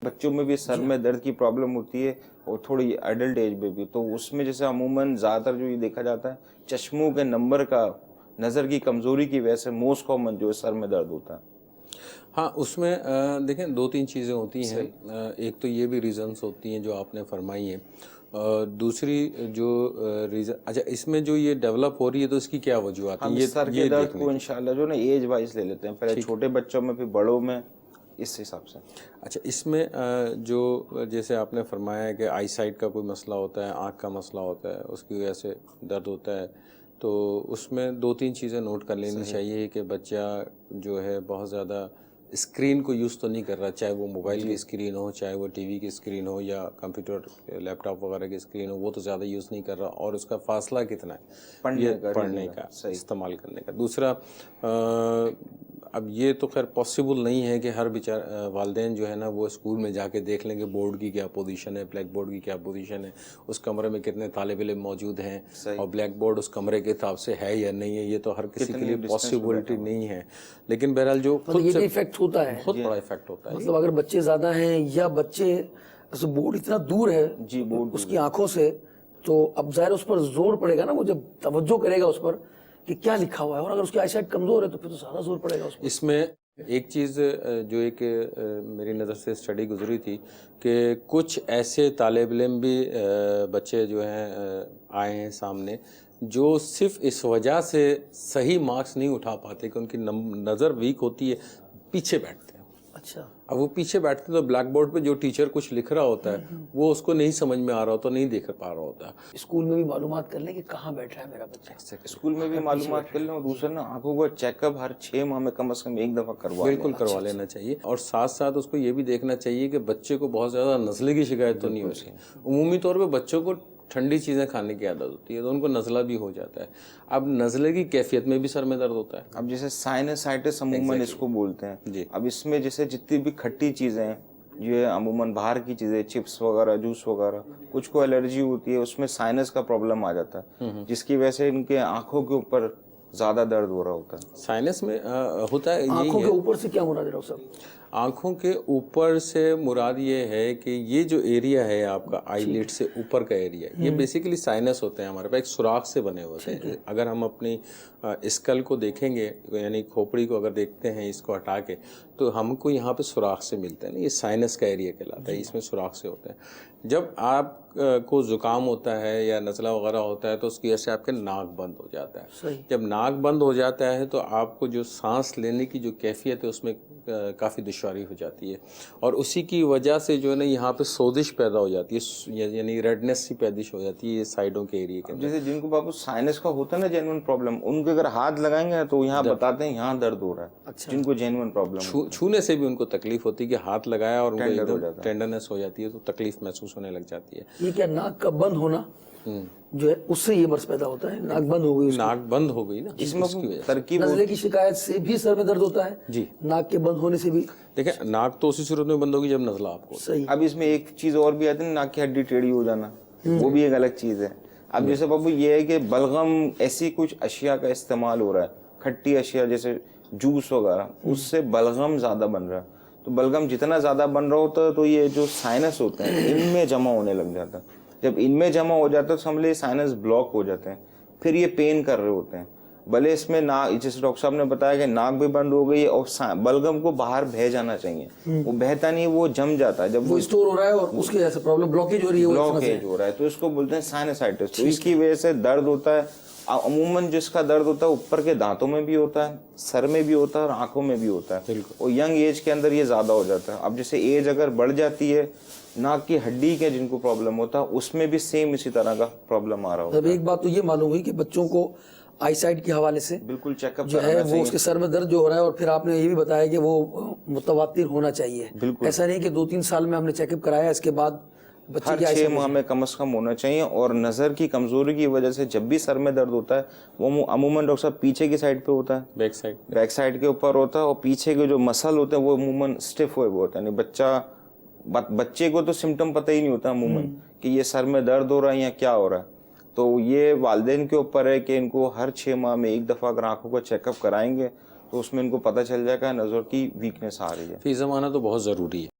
بچوں میں بھی سر میں درد کی پرابلم ہوتی ہے اور تھوڑی ایڈلٹ ایج میں بھی، تو اس میں جیسے عموماً زیادہ تر جو یہ دیکھا جاتا ہے چشموں کے نمبر کا، نظر کی کمزوری کی وجہ سے موسٹ کامن جو ہے سر میں درد ہوتا ہے۔ ہاں، اس میں دیکھیں 2-3 چیزیں ہوتی ہیں۔ ایک تو یہ بھی ریزنز ہوتی ہیں جو آپ نے فرمائی ہیں، دوسری جو ریزن، اچھا اس میں جو یہ ڈیولپ ہو رہی ہے تو اس کی کیا وجوہات ہیں؟ ہم سر کے درد کو انشاءاللہ جو نا ایج وائز لے لیتے ہیں، پہلے چھوٹے بچوں میں پھر بڑوں میں، اس حساب سے۔ اچھا، اس میں جو جیسے آپ نے فرمایا ہے کہ آئی سائٹ کا کوئی مسئلہ ہوتا ہے، آنکھ کا مسئلہ ہوتا ہے، اس کی وجہ سے درد ہوتا ہے، تو اس میں 2-3 چیزیں نوٹ کر لینی چاہیے کہ بچہ جو ہے بہت زیادہ اسکرین کو یوز تو نہیں کر رہا، چاہے وہ موبائل کی اسکرین ہو، چاہے وہ ٹی وی کی اسکرین ہو یا کمپیوٹر لیپ ٹاپ وغیرہ کی اسکرین ہو، وہ تو زیادہ یوز نہیں کر رہا، اور اس کا فاصلہ کتنا ہے پڑھنے کا استعمال کرنے کا۔ دوسرا، اب یہ تو خیر پاسبل نہیں ہے کہ ہر والدین جو ہے نا وہ اسکول میں جا کے دیکھ لیں گے بورڈ کی کیا پوزیشن ہے، بلیک بورڈ کی کیا پوزیشن ہے، اس کمرے میں کتنے طالب علم موجود ہیں اور بلیک بورڈ اس کمرے کے حساب سے ہے یا نہیں ہے، یہ تو ہر کسی کے لیے پاسبلٹی نہیں ہے۔ لیکن بہرحال جو خود سے افیکٹ ہوتا ہے، بہت بڑا افیکٹ ہوتا ہے، مطلب اگر بچے زیادہ ہیں یا بچے بورڈ اتنا دور ہے اس کی آنکھوں سے، تو اب ظاہر اس پر زور پڑے گا نا، وہ جب توجہ کرے گا اس پر کہ کیا لکھا ہوا ہے، اور اگر اس کی آئی سائٹ کمزور ہے تو پھر تو زیادہ زور پڑے گا اس پر۔ اس میں ایک چیز جو ایک میری نظر سے اسٹڈی گزری تھی کہ کچھ ایسے طالب علم بھی بچے جو ہیں آئے ہیں سامنے جو صرف اس وجہ سے صحیح مارکس نہیں اٹھا پاتے کہ ان کی نظر ویک ہوتی ہے، پیچھے بیٹھتے ہیں۔ اچھا، اب وہ پیچھے بیٹھتے ہیں تو بلیک بورڈ پہ جو ٹیچر کچھ لکھ رہا ہوتا ہے وہ اس کو نہیں سمجھ میں آ رہا ہوتا، نہیں دیکھ پا رہا ہوتا۔ اسکول میں بھی معلومات کر لیں کہ کہاں بیٹھا ہے میرا بچہ، اسکول میں بھی معلومات کر لیں، اور دوسرا نا آنکھوں کا چیک اپ ہر 6 ماہ میں کم از کم ایک دفعہ کروا لینا چاہیے، اور ساتھ ساتھ اس کو یہ بھی دیکھنا چاہیے کہ بچے کو بہت زیادہ نزلے کی شکایت تو نہیں ہوتی۔ عمومی طور پہ بچوں کو ٹھنڈی چیزیں کھانے کی عادت ہوتی ہے تو ان کو نزلہ بھی ہو جاتا ہے، اب نزلے کی کیفیت میں بھی سر میں درد ہوتا ہے۔ اب جیسے سائنسائٹس عموماً اس کو بولتے ہیں، اب اس میں جیسے جتنی بھی کھٹی چیزیں ہیں، یہ عموماً باہر کی چیزیں، چپس وغیرہ، جوس وغیرہ، کچھ کو الرجی ہوتی ہے، اس میں سائنس کا پرابلم آ جاتا ہے، جس کی وجہ سے ان کے آنکھوں کے اوپر زیادہ درد ہو رہا ہوتا ہے۔ سائنس میں ہوتا ہے آنکھوں کے اوپر سے کیا مراد ہے ڈاکٹر صاحب؟ آنکھوں کے اوپر سے مراد یہ ہے کہ یہ جو ایریا ہے آپ کا آئی لیڈ سے اوپر کا ایریا، یہ بیسیکلی سائنس ہوتے ہیں ہمارے پاس، ایک سوراخ سے بنے ہوتے ہیں۔ اگر ہم اپنی اسکل کو دیکھیں گے، یعنی کھوپڑی کو اگر دیکھتے ہیں اس کو ہٹا کے، تو ہم کو یہاں پہ سوراخ سے ملتا ہے نا، یہ سائنس کا ایریا کہلاتا ہے، اس میں سوراخ سے ہوتے ہیں۔ جب آپ کو زکام ہوتا ہے یا نزلہ وغیرہ ہوتا ہے تو اس کی وجہ سے آپ کے ناک بند ہو جاتا ہے۔ جب ناک بند ہو جاتا ہے تو آپ کو جو سانس لینے کی جو کیفیت ہے اس میں کافی دشواری ہو جاتی ہے، اور اسی کی وجہ سے جو ہے نا یہاں پہ سوزش پیدا ہو جاتی ہے، یعنی ریڈنس سی پیدش ہو جاتی ہے یہ سائڈوں کے ایریا کے اندر۔ جیسے جن کو بابو سائنس کا ہوتا ہے نا جینوئن پرابلم، ان کو اگر ہاتھ لگائیں گے تو یہاں بتاتے ہیں یہاں درد ہو رہا ہے، جن کو جینوئن پرابلم، چھونے سے بھی ان کو تکلیف ہوتی ہے کہ ہاتھ لگایا اور ان کو ٹینڈرنس ہو جاتی ہے تو تکلیف محسوس ہونے لگ جاتی ہے۔ یہ کیا ناک کا بند ہونا جو ہے اس سے یہ مرض پیدا ہوتا ہے؟ ناک بند ہو گئی، ناک بند ہو گئی نا، اس میں ترکیب نزلے کی شکایت سے بھی سر میں درد ہوتا ہے جی، ناک کے بند ہونے سے بھی؟ دیکھیں ناک تو اسی صورت میں بند ہوگی جب نزلہ آپ کو۔ صحیح۔ اب اس میں ایک چیز اور بھی آتی ہے، ناک کی ہڈی ٹیڑھی ہو جانا، وہ بھی ایک الگ چیز ہے۔ اب جیسے بابو یہ ہے کہ بلغم ایسی کچھ اشیاء کا استعمال ہو رہا ہے، کھٹی اشیاء جیسے جوس وغیرہ، اس سے بلغم زیادہ بن رہا ہے، تو بلغم جتنا زیادہ بن رہا ہوتا ہے تو یہ جو سائنس ہوتے ہیں ان میں جمع ہونے لگ جاتا ہے، جب ان میں جمع ہو جاتا ہے تو سمجھ لے سائنس بلاک ہو جاتے ہیں، پھر یہ پین کر رہے ہوتے ہیں، بھلے اس میں ناک، جیسے ڈاکٹر صاحب نے بتایا کہ ناک بھی بند ہو گئی اور بلغم کو باہر بہہ جانا چاہیے، وہ بہتا نہیں، وہ جم جاتا ہے، جب وہ اسٹور ہو رہا ہے اور اس کی وجہ سے پرابلم بلاکیج ہو رہی ہے، بلاکیج ہو رہا ہے، تو اس کو بولتے ہیں سائنسائٹس۔ تو اس کی وجہ سے درد ہوتا ہے، عموماً جس کا درد ہوتا ہے اوپر کے دانتوں میں بھی ہوتا ہے، سر میں بھی ہوتا ہے اور آنکھوں میں بھی ہوتا ہے، اور ینگ ایج کے اندر یہ زیادہ ہو جاتا ہے۔ اب جیسے ایج اگر بڑھ جاتی ہے، ناک کی ہڈی کے جن کو پرابلم ہوتا ہے اس میں بھی سیم اسی طرح کا پرابلم آ رہا ہوتا ہے۔ ایک بات تو یہ معلوم ہوئی کہ بچوں کو آئی سائٹ کے حوالے سے بالکل چیک اپ جو ہے وہ اس کے سر میں درد جو ہو رہا ہے، اور پھر آپ نے یہ بھی بتایا کہ وہ متواتر ہونا چاہیے، ایسا نہیں کہ 2-3 سال میں ہم نے چیک اپ کرایا اس کے بعد بچے ہر کی 6 ماہ میں کم از کم ہونا چاہیے۔ اور نظر کی کمزوری کی وجہ سے جب بھی سر میں درد ہوتا ہے وہ عموماً ڈاکٹر صاحب پیچھے کی سائڈ پہ ہوتا ہے، بیک سائڈ کے اوپر ہوتا ہے، اور پیچھے کے جو مسل ہوتے ہیں وہ عموماً اسٹف ہوئے ہوتے ہیں، یعنی بچے کو تو سمٹم پتہ ہی نہیں ہوتا عموماً کہ یہ سر میں درد ہو رہا ہے یا کیا ہو رہا ہے، تو یہ والدین کے اوپر ہے کہ ان کو ہر 6 ماہ میں ایک دفعہ اگر آنکھوں کا چیک اپ کرائیں گے تو اس میں ان کو پتہ چل جائے گا نظر کی ویکنیس آ رہی ہے۔ فی زمانہ تو بہت ضروری ہے۔